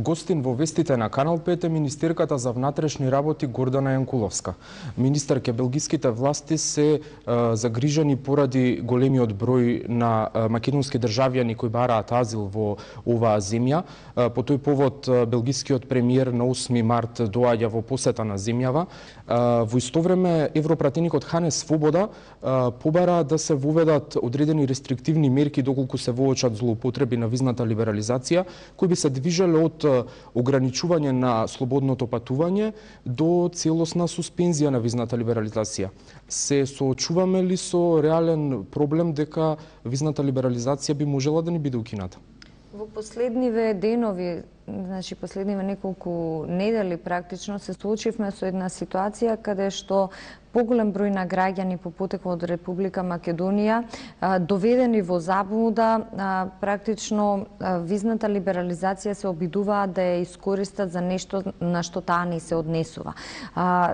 Гостин во вестите на Канал 5 е министерката за внатрешни работи Гордана Јанкуловска. Министерке, белгиските власти се загрижени поради големиот број на македонски државјани кои бараат азил во оваа земја. По тој повод белгискиот премиер на 8 март доаѓа во посета на земјава. Во исто време европратеникот Хане Свобода побара да се воведат одредени рестриктивни мерки доколку се воочат злоупотреби на визната либерализација, кои би се движеле од ограничување на слободното патување до целосна суспензија на визната либерализација. Се соочуваме ли со реален проблем дека визната либерализација би можела да ни биде укината? Во последниве денови, значи последниве неколку недели практично се соочивме со една ситуација каде што поголем број на граѓани по потекло од Република Македонија доведени во заблуда, практично визната либерализација се обидуваат да ја искористат за нешто на што таа не се однесува.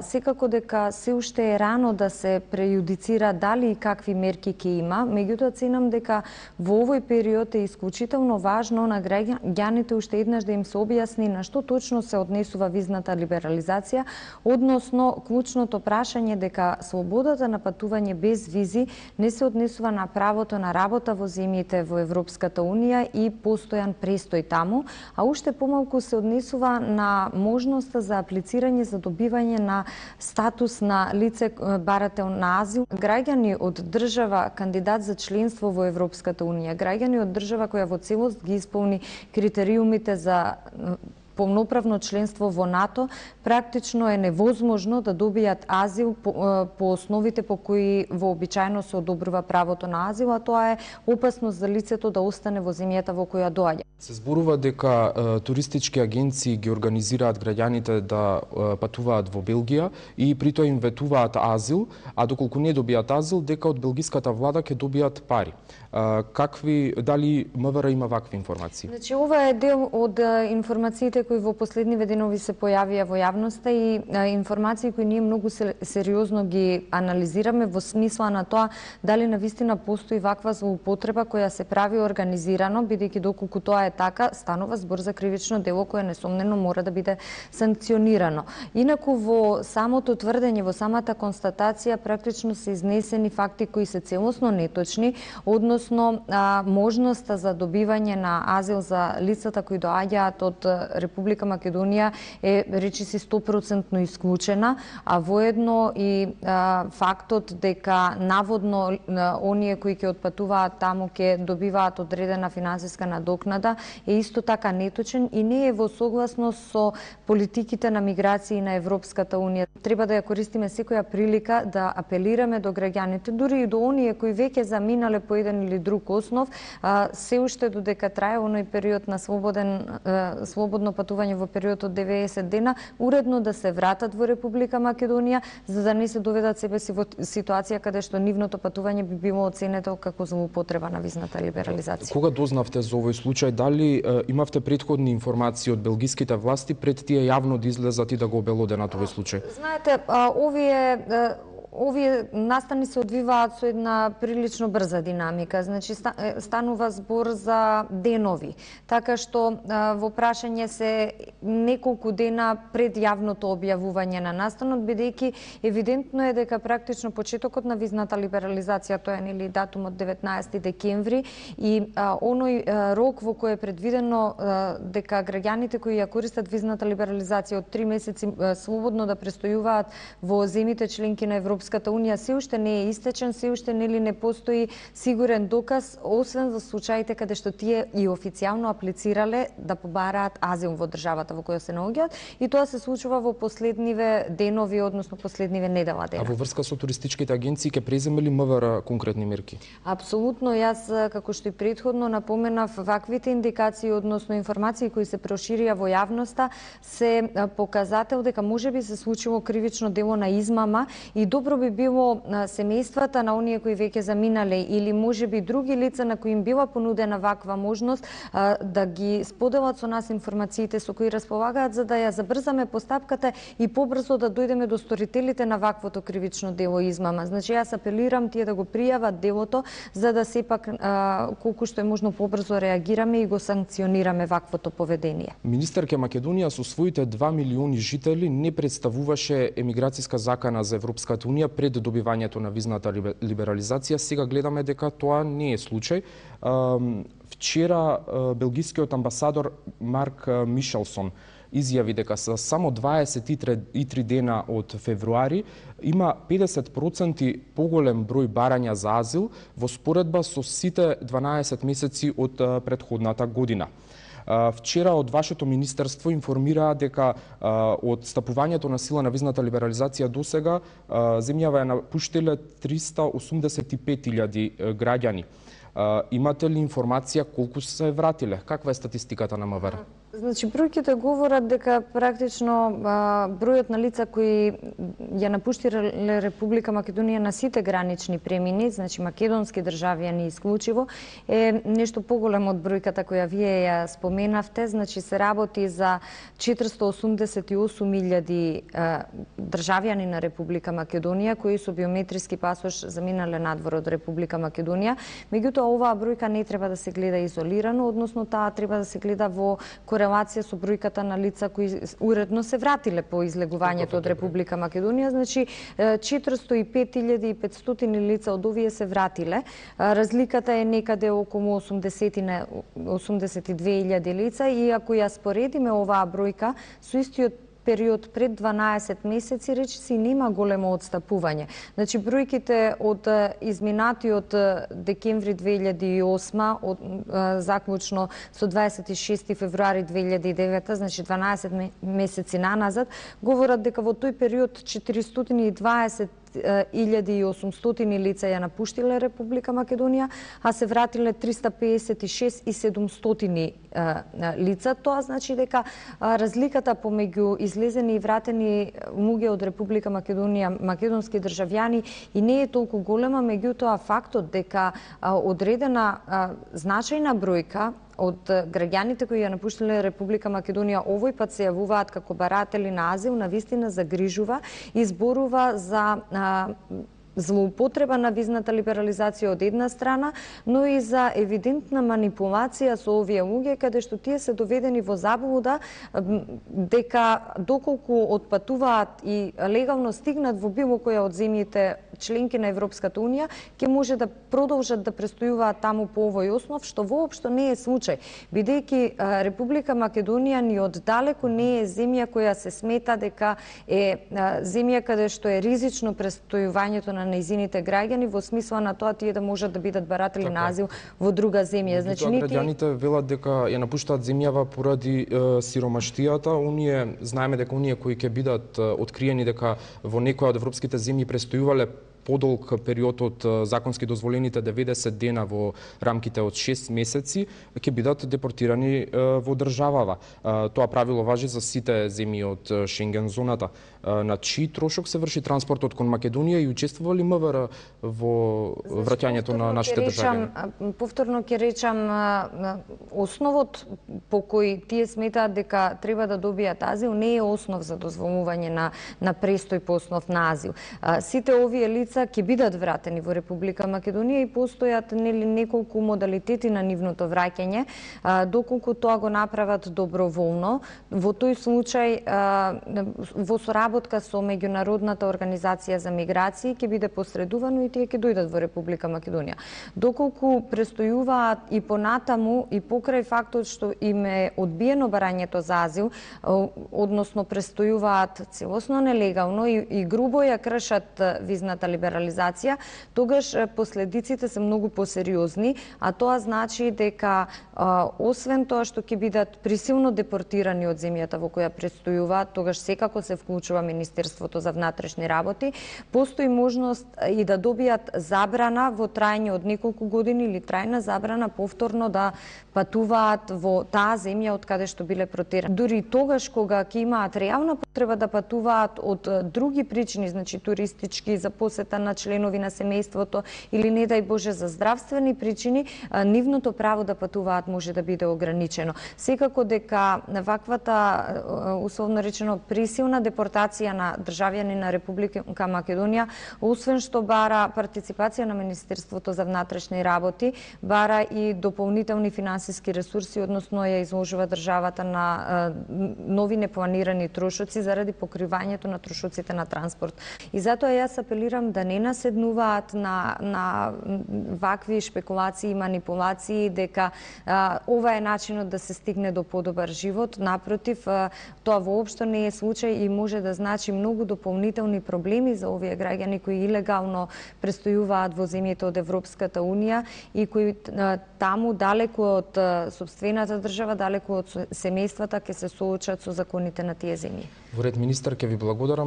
Секако дека се уште е рано да се прејудицира дали и какви мерки ќе има, меѓутоа ценам дека во овој период е исклучително важно на граѓаните уште еднаш да им се објасни на што точно се однесува визната либерализација, односно клучното прашање дека слободата на патување без визи не се однесува на правото на работа во земјите во Европската Унија и постојан престој таму, а уште помалку се однесува на можноста за аплицирање за добивање на статус на лице барател на азил. Граѓани од држава кандидат за членство во Европската Унија, граѓани од држава која во целост ги исполни критериумите за полноправно членство во НАТО, практично е невозможно да добијат азил по основите по кои вообичаено се одобрува правото на азил, а тоа е опасност за лицето да остане во земјата во која доаѓа. Се зборува дека туристички агенции ги организираат граѓаните да патуваат во Белгија и при тоа им ветуваат азил, а доколку не добијат азил, дека од белгиската влада ќе добијат пари. Дали МВР има вакви информации? Значи, ова е дел од информациите кои во последниве денови се појавија во јавноста и информации кои ние многу сериозно ги анализираме во смисла на тоа дали навистина постои ваква злоупотреба која се прави организирано, бидејќи доколку тоа е така, станува збор за кривично дело кое несомнено мора да биде санкционирано. Инаку во самото тврдење, во самата констатација практично се изнесени факти кои се целосно неточни, односно можноста за добивање на азил за лицата кои доаѓаат од Република Македонија е речиси 100% исклучена, а воедно и фактот дека наводно оние кои ќе отпатуваат таму ќе добиваат одредена финансиска надокнада е исто така неточен и не е во согласност со политиките на миграција на Европската Унија. Треба да ја користиме секоја прилика да апелираме до граѓаните, дури и до оние кои веќе заминале по еден или друг основ, се уште додека трае оној период на слободно патување во период од 90 дена, уредно да се вратат во Република Македонија, за да не се доведат себе си во ситуација каде што нивното патување би било оценето како злоупотреба на визната либерализација. Кога дознавте за овој случај, дали имавте претходни информации од белгиските власти пред тие јавно да излезат и да го обелоденат овој случај? Знаете, овие настани се одвиваат со една прилично брза динамика, значи станува збор за денови, така што во прашање се неколку дена пред јавното објавување на настанот, бидејќи евидентно е дека практично почетокот на визната либерализација, тоа е нели датумот 19 декември и оној рок во кој е предвидено дека граѓаните кои ја користат визната либерализација од 3 месеци слободно да престојуваат во земјите членки на Европската Унија се уште не е истечен, се уште нели не постои сигурен доказ, освен за случаите каде што тие и официјално аплицирале да побараат азил во државата во која се наоѓаат и тоа се случува во последниве денови, односно последниве недела дена. А во врска со туристичките агенции ќе преземе ли МВР конкретни мерки? Апсолутно, јас како што и претходно напоменав, ваквите индикации, односно информации кои се проширија во јавноста се показател дека можеби се случило кривично дело на измама и добро подобро би било семејствата на оние кои веќе заминале или можеби други лица на кои им била понудена ваква можност да ги споделат со нас информациите со кои располагаат, за да ја забрзаме постапката и побрзо да дојдеме до сторителите на ваквото кривично дело измама. Значи јас апелирам тие да го пријават делото, за да сепак колку што е можно побрзо реагираме и го санкционираме ваквото поведение. Министерка Македонија со своите 2 милиони жители не представуваше емиграцијска закана за Европската унија пред добивањето на визната либерализација. Сега гледаме дека тоа не е случај. Вчера белгискиот амбасадор Марк Мишелсон изјави дека за само 23 дена од февруари има 50% поголем број барања за азил во споредба со сите 12 месеци од претходната година. Вчера од вашето министерство информираа дека од стапувањето на сила на визната либерализација до сега земјава ја напуштиле 385.000 граѓани. Имате ли информација колку се вратиле? Каква е статистиката на МВР? Значи, бројките говорат дека практично бројот на лица кои ја напуштиле Република Македонија на сите гранични премини, значи македонски државјани исклучиво, е нешто поголемо од бројката која вие ја споменавте. Значи, се работи за 488.000 државјани на Република Македонија кои со биометриски пасош заминале надвор од Република Македонија. Меѓутоа, оваа бројка не треба да се гледа изолирано, односно таа треба да се гледа во корелација со бројката на лица кои уредно се вратиле по излегувањето од Република Македонија. Значи 405.500 лица од овие се вратиле. Разликата е некаде околу 82.000 лица и ако ја споредиме оваа бројка со истиот период пред 12 месеци, речиси нема големо отстапување. Значи, бројките од изминатиот декември 2008, заклучно со 26 февруари 2009, значи 12 месеци наназад, говорат дека во тој период 420.800 лица ја напуштиле Република Македонија, а се вратиле 356.700 лица. Тоа значи дека разликата помеѓу излезени и вратени луѓе од Република Македонија, македонски државјани, и не е толку голема, меѓутоа фактот дека одредена значајна бројка од граѓаните кои ја напуштиле Република Македонија овој пат се јавуваат како баратели на азил, навистина загрижува и зборува за злоупотреба на визната либерализација од една страна, но и за евидентна манипулација со овие луѓе, каде што тие се доведени во заблуда дека доколку отпатуваат и легално стигнат во било која од земјите членки на Европската унија, ќе може да продолжат да престојуваат таму по овој основ, што воопшто не е случај, бидејќи Република Македонија ни оддалеку не е земја која се смета дека е земја каде што е ризично престојувањето на нејзините граѓани во смисла на тоа тие да можат да бидат баратели на азил во друга земја. Значи, граѓаните велат дека ја напуштаат земјава поради сиромаштијата. Оние знаеме дека оние кои ќе бидат откриени дека во некоја од европските земји престојувале подолг период од законски дозволените 90 дена во рамките од 6 месеци, ќе бидат депортирани во државава. Тоа правило важи за сите земји од Шенген зоната. На чии трошок се врши транспортот кон Македонија и учествува ли МВР во враќањето на нашите државјани? Повторно ќе речам, основот по кој тие сметаат дека треба да добијат азил не е основ за дозволување на престој по основ на азил. Сите овие лица ќе бидат вратени во Република Македонија и постојат неколку модалитети на нивното враќање, доколку тоа го направат доброволно. Во тој случај, во соработка со Меѓународната организација за миграции ќе биде посредувано и тие ќе дојдат во Република Македонија. Доколку престојуваат и понатаму и покрај фактот што им е одбиено барањето за азил, односно престојуваат целосно нелегално и грубо ја кршат визната либерализација, либерализација, тогаш последиците се многу посериозни, а тоа значи дека освен тоа што ќе бидат присилно депортирани од земјата во која престојуваат, тогаш секако се вклучува Министерството за внатрешни работи, постои можност и да добијат забрана во трајање од неколку години или трајна забрана повторно да патуваат во таа земја од каде што биле протерани. Дури тогаш кога ќе имаат реална потреба да патуваат од други причини, значи туристички, за посета на членови на семејството или не дај Боже за здравствени причини, нивното право да патуваат може да биде ограничено. Секако дека ваквата условно речено присилна депортација на државјани на Република Македонија, освен што бара партиципација на Министерството за внатрешни работи, бара и дополнителни финансиски ресурси, односно ја изложува државата на нови непланирани трошоци заради покривањето на трошоците на транспорт. И затоа јас апелирам да не наседнуваат на вакви шпекулации и манипулации дека ова е начинот да се стигне до подобар живот. Напротив, тоа воопшто не е случај и може да значи многу дополнителни проблеми за овие граѓани кои илегално престојуваат во земјите од Европската Унија и кои таму далеку од сопствената држава, далеку од семејствата ќе се соочат со законите на тие земји. Во ред, министар, ќе ви благодарам.